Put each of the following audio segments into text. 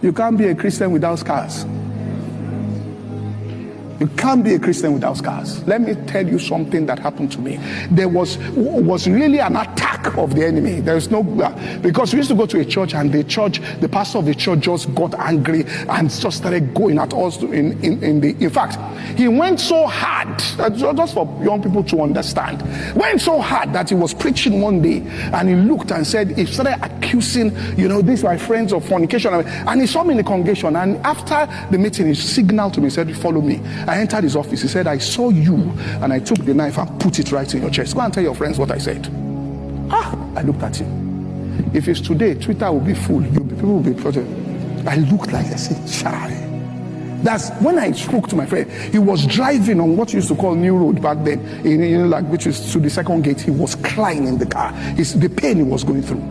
You can't be a Christian without scars. You can't be a Christian without scars. Let me tell you something that happened to me. There was really an attack of the enemy. There is no, because we used to go to a church, and the pastor of the church just got angry and just started going at us. In fact, he went so hard, just for young people to understand, went so hard that he was preaching one day, and he looked and said, he started accusing, these my friends of fornication, and he saw me in the congregation, and after the meeting, he signaled to me, he said, follow me. I entered his office. He said, I saw you, and I took the knife and put it right in your chest. Go and tell your friends what I said. I looked at him. If it's today, Twitter will be full. People will be protected. I looked like, I said, child. That's when I spoke to my friend. He was driving on what you used to call New Road back then, which is to the second gate. He was crying in the car. The pain he was going through.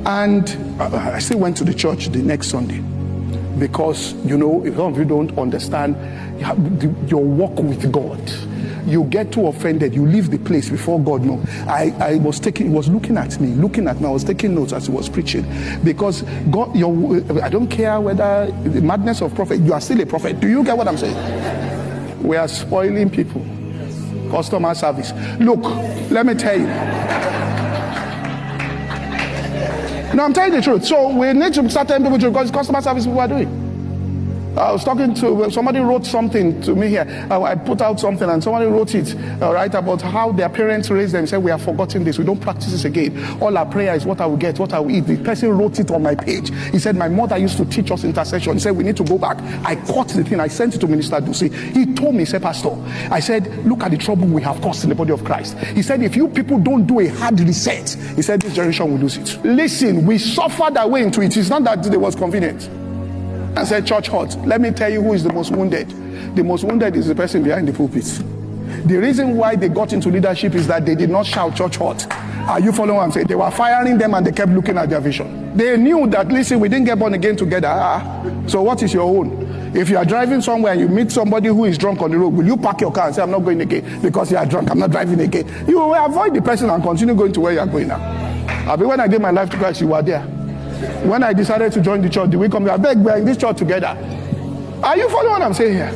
And I still went to the church the next Sunday. Because, if some of you don't understand your walk with God, you get too offended, you leave the place before God knows. He was looking at me, I was taking notes as he was preaching. Because God, I don't care whether the madness of prophet, you are still a prophet. Do you get what I'm saying? We are spoiling people. Customer service. Look, let me tell you. No, I'm telling you the truth. So we need to start telling people because customer service people are doing. I was talking to somebody wrote something to me here. I put out something and somebody wrote it about how their parents raised them. Said we have forgotten this. We don't practice this again. All our prayer is what I will get, what I will eat. The person wrote it on my page. He said my mother used to teach us intercession. He said we need to go back. I caught the thing. I sent it to Minister Dusi. He told me, he said, Pastor, I said, look at the trouble we have caused in the body of Christ. He said if you people don't do a hard reset, he said this generation will lose it. Listen, we suffered our way into it. It's not that it was convenient. I said church hurt. Let me tell you who is the most wounded. The most wounded is the person behind the pulpit. The reason why they got into leadership is that they did not shout church hurt. Are you following what I'm saying? They were firing them and they kept looking at their vision. They knew that, listen, we didn't get born again together. So what is your own? If you are driving somewhere and you meet somebody who is drunk on the road, will you park your car and say, I'm not going again because you are drunk, I'm not driving again? You will avoid the person and continue going to where you are going now. When I gave my life to Christ, you were there. When I decided to join the church, did we come here? I beg, we are in this church together. Are you following what I'm saying here?